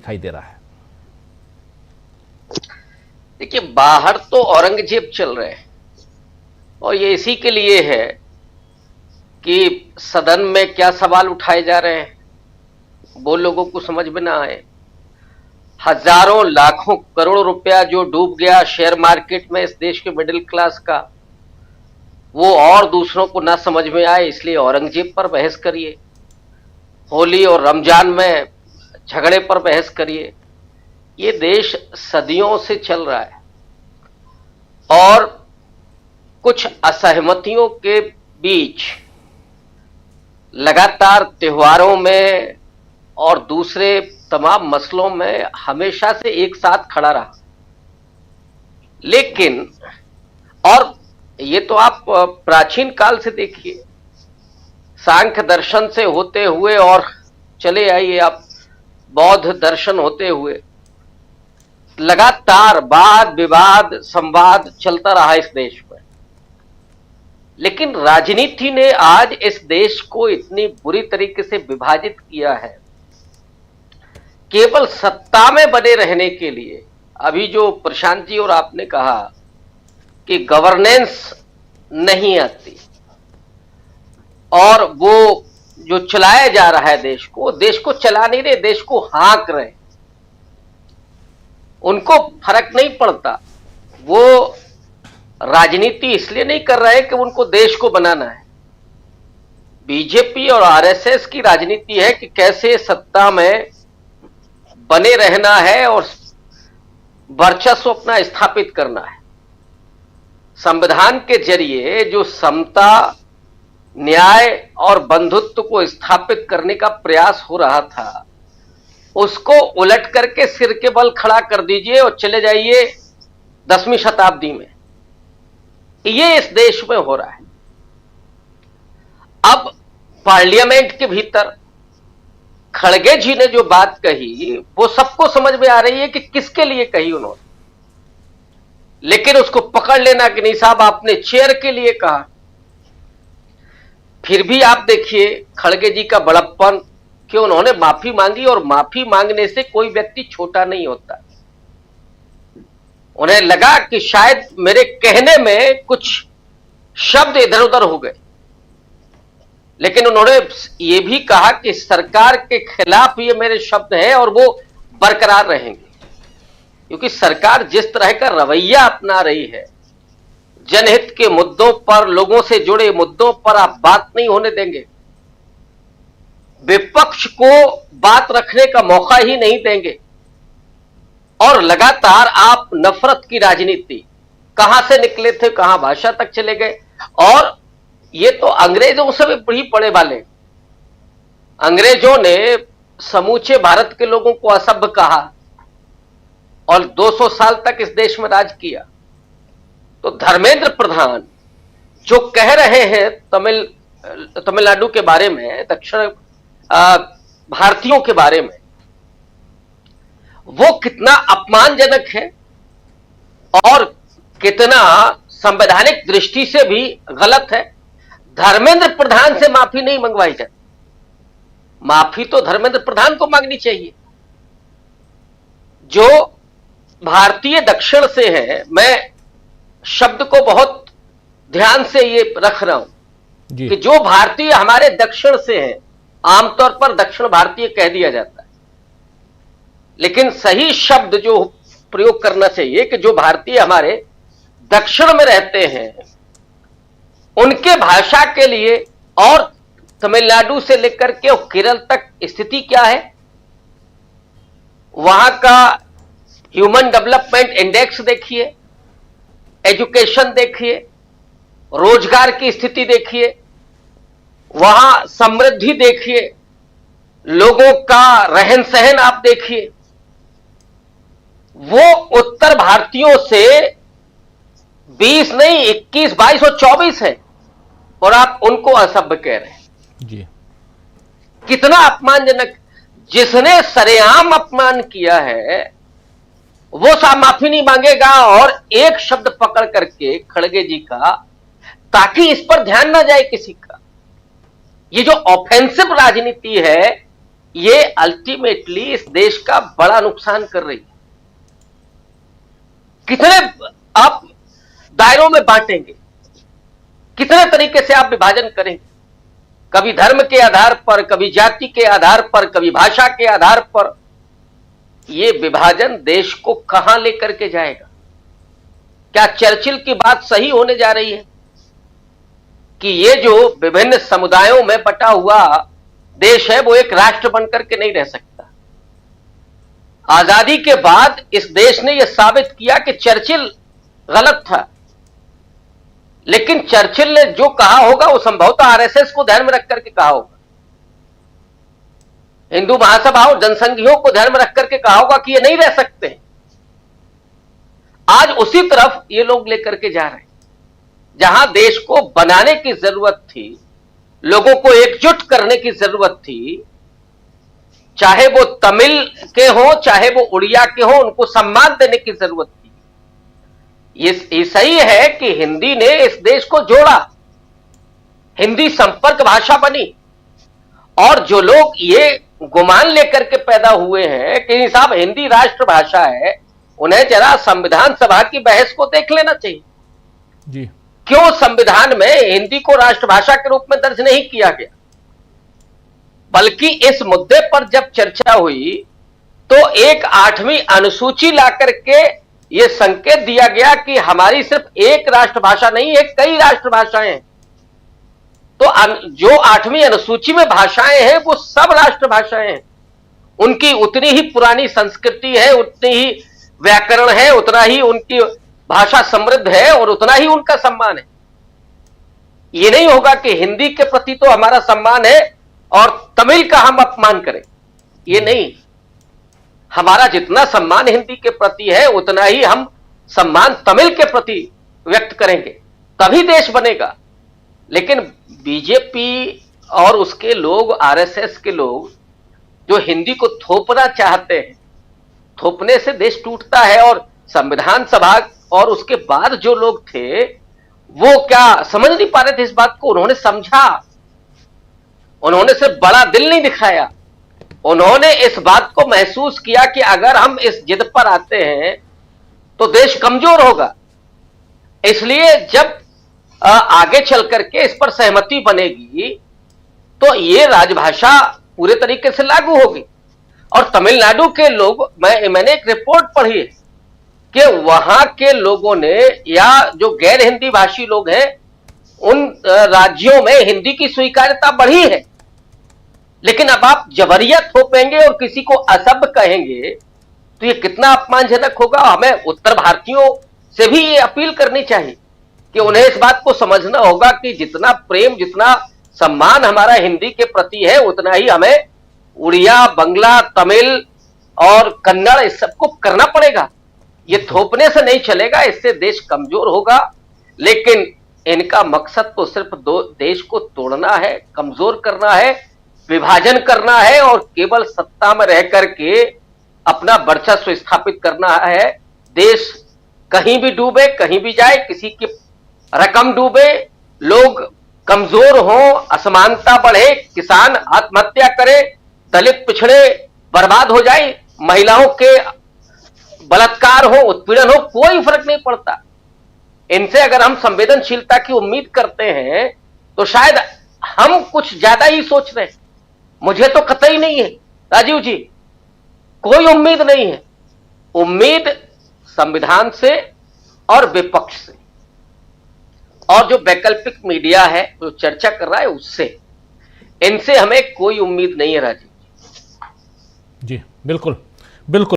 दिखाई दे रहा है? देखिए, बाहर तो औरंगजेब चल रहे हैं और ये इसी के लिए है कि सदन में क्या सवाल उठाए जा रहे हैं वो लोगों को समझ में ना आए। हजारों लाखों करोड़ रुपया जो डूब गया शेयर मार्केट में इस देश के मिडिल क्लास का, वो और दूसरों को ना समझ में आए, इसलिए औरंगजेब पर बहस करिए, होली और रमजान में झगड़े पर बहस करिए। ये देश सदियों से चल रहा है और कुछ असहमतियों के बीच लगातार त्योहारों में और दूसरे तमाम मसलों में हमेशा से एक साथ खड़ा रहा। लेकिन और ये तो आप प्राचीन काल से देखिए, सांख्य दर्शन से होते हुए और चले आइए आप बौद्ध दर्शन होते हुए, लगातार वाद विवाद संवाद चलता रहा इस देश में। लेकिन राजनीति ने आज इस देश को इतनी बुरी तरीके से विभाजित किया है, केवल सत्ता में बने रहने के लिए। अभी जो प्रशांत जी और आपने कहा कि गवर्नेंस नहीं आती और वो जो चलाया जा रहा है देश को चला नहीं रहे, देश को हाँक रहे, उनको फर्क नहीं पड़ता। वो राजनीति इसलिए नहीं कर रहे कि उनको देश को बनाना है। बीजेपी और आरएसएस की राजनीति है कि कैसे सत्ता में बने रहना है और वर्चस्व अपना स्थापित करना है। संविधान के जरिए जो समता, न्याय और बंधुत्व को स्थापित करने का प्रयास हो रहा था, उसको उलट करके सिर के बल खड़ा कर दीजिए और चले जाइए 10वीं शताब्दी में। ये इस देश में हो रहा है। अब पार्लियामेंट के भीतर खड़गे जी ने जो बात कही वो सबको समझ में आ रही है कि किसके लिए कही उन्होंने, लेकिन उसको पकड़ लेना कि नहीं साहब आपने चेयर के लिए कहा। फिर भी आप देखिए खड़गे जी का बड़प्पन कि उन्होंने माफी मांगी, और माफी मांगने से कोई व्यक्ति छोटा नहीं होता। उन्हें लगा कि शायद मेरे कहने में कुछ शब्द इधर उधर हो गए, लेकिन उन्होंने ये भी कहा कि सरकार के खिलाफ ये मेरे शब्द हैं और वो बरकरार रहेंगे, क्योंकि सरकार जिस तरह का रवैया अपना रही है, जनहित के मुद्दों पर, लोगों से जुड़े मुद्दों पर आप बात नहीं होने देंगे, विपक्ष को बात रखने का मौका ही नहीं देंगे, और लगातार आप नफरत की राजनीति, कहां से निकले थे कहां भाषा तक चले गए। और ये तो अंग्रेजों से भी पड़े वाले। अंग्रेजों ने समूचे भारत के लोगों को असभ्य कहा और 200 साल तक इस देश में राज किया। तो धर्मेंद्र प्रधान जो कह रहे हैं तमिलनाडु के बारे में, दक्षिण भारतीयों के बारे में, वो कितना अपमानजनक है और कितना संवैधानिक दृष्टि से भी गलत है। धर्मेंद्र प्रधान से माफी नहीं मंगवाई जाती। माफी तो धर्मेंद्र प्रधान को मांगनी चाहिए जो भारतीय दक्षिण से है। मैं शब्द को बहुत ध्यान से ये रख रहा हूं कि जो भारतीय हमारे दक्षिण से है, आमतौर पर दक्षिण भारतीय कह दिया जाता है, लेकिन सही शब्द जो प्रयोग करना चाहिए कि जो भारतीय हमारे दक्षिण में रहते हैं, उनके भाषा के लिए। और तमिलनाडु से लेकर के केरल तक स्थिति क्या है, वहां का ह्यूमन डेवलपमेंट इंडेक्स देखिए, एजुकेशन देखिए, रोजगार की स्थिति देखिए, वहां समृद्धि देखिए, लोगों का रहन सहन आप देखिए। वो उत्तर भारतीयों से 20 नहीं 21, 22 और 24 है, और आप उनको असभ्य कह रहे हैं जी। कितना अपमानजनक। जिसने सरेआम अपमान किया है वो साहब माफी नहीं मांगेगा, और एक शब्द पकड़ करके खड़गे जी का, ताकि इस पर ध्यान ना जाए किसी का। ये जो ऑफेंसिव राजनीति है, ये अल्टीमेटली इस देश का बड़ा नुकसान कर रही है। कितने आप दायरों में बांटेंगे, कितने तरीके से आप विभाजन करेंगे, कभी धर्म के आधार पर, कभी जाति के आधार पर, कभी भाषा के आधार पर। ये विभाजन देश को कहां लेकर के जाएगा? क्या चर्चिल की बात सही होने जा रही है कि ये जो विभिन्न समुदायों में बटा हुआ देश है वो एक राष्ट्र बनकर के नहीं रह सकता? आजादी के बाद इस देश ने यह साबित किया कि चर्चिल गलत था, लेकिन चर्चिल ने जो कहा होगा वो संभवतः आरएसएस को ध्यान में रख करके कहा होगा, हिंदू महासभाओं, जनसंघियों को ध्यान में रख करके कहा होगा कि ये नहीं रह सकते। आज उसी तरफ ये लोग लेकर के जा रहे हैं, जहां देश को बनाने की जरूरत थी, लोगों को एकजुट करने की जरूरत थी, चाहे वो तमिल के हो, चाहे वो उड़िया के हो, उनको सम्मान देने की जरूरत थी। ये सही है कि हिंदी ने इस देश को जोड़ा, हिंदी संपर्क भाषा बनी, और जो लोग ये गुमान लेकर के पैदा हुए हैं कि साहब हिंदी राष्ट्र भाषा है, उन्हें जरा संविधान सभा की बहस को देख लेना चाहिए जी। क्यों संविधान में हिंदी को राष्ट्रभाषा के रूप में दर्ज नहीं किया गया? बल्कि इस मुद्दे पर जब चर्चा हुई तो एक 8वीं अनुसूची लाकर के यह संकेत दिया गया कि हमारी सिर्फ एक राष्ट्रभाषा नहीं है, कई राष्ट्रभाषाएं हैं। तो जो 8वीं अनुसूची में भाषाएं हैं वो सब राष्ट्रभाषाएं हैं, उनकी उतनी ही पुरानी संस्कृति है, उतनी ही व्याकरण है, उतना ही उनकी भाषा समृद्ध है और उतना ही उनका सम्मान है। यह नहीं होगा कि हिंदी के प्रति तो हमारा सम्मान है और तमिल का हम अपमान करें, ये नहीं। हमारा जितना सम्मान हिंदी के प्रति है उतना ही हम सम्मान तमिल के प्रति व्यक्त करेंगे, तभी देश बनेगा। लेकिन बीजेपी और उसके लोग, आरएसएस के लोग जो हिंदी को थोपना चाहते हैं, थोपने से देश टूटता है। और संविधान सभा और उसके बाद जो लोग थे वो क्या समझ नहीं पा रहे थे इस बात को? उन्होंने समझा, उन्होंने सिर्फ बड़ा दिल नहीं दिखाया, उन्होंने इस बात को महसूस किया कि अगर हम इस जिद पर आते हैं तो देश कमजोर होगा। इसलिए जब आगे चल करके इस पर सहमति बनेगी तो ये राजभाषा पूरे तरीके से लागू होगी। और तमिलनाडु के लोग, मैंने एक रिपोर्ट पढ़ी है कि वहां के लोगों ने, या जो गैर हिंदी भाषी लोग हैं, उन राज्यों में हिंदी की स्वीकार्यता बढ़ी है। लेकिन अब आप जबरिया थोपेंगे और किसी को असभ्य कहेंगे तो ये कितना अपमानजनक होगा। हमें उत्तर भारतीयों से भी ये अपील करनी चाहिए कि उन्हें इस बात को समझना होगा कि जितना प्रेम, जितना सम्मान हमारा हिंदी के प्रति है, उतना ही हमें उड़िया, बंगला, तमिल और कन्नड़ इस सबको करना पड़ेगा। ये थोपने से नहीं चलेगा, इससे देश कमजोर होगा। लेकिन इनका मकसद तो सिर्फ देश को तोड़ना है, कमजोर करना है, विभाजन करना है और केवल सत्ता में रह करके अपना वर्चस्व स्थापित करना है। देश कहीं भी डूबे, कहीं भी जाए, किसी की रकम डूबे, लोग कमजोर हो, असमानता बढ़े, किसान आत्महत्या करे, दलित पिछड़े बर्बाद हो जाए, महिलाओं के बलात्कार हो, उत्पीड़न हो, कोई फर्क नहीं पड़ता। इनसे अगर हम संवेदनशीलता की उम्मीद करते हैं तो शायद हम कुछ ज्यादा ही सोच रहे हैं। मुझे तो कतई नहीं है राजीव जी, कोई उम्मीद नहीं है। उम्मीद संविधान से और विपक्ष से, और जो वैकल्पिक मीडिया है जो चर्चा कर रहा है उससे, इनसे हमें कोई उम्मीद नहीं है राजीव जी। बिल्कुल बिल्कुल।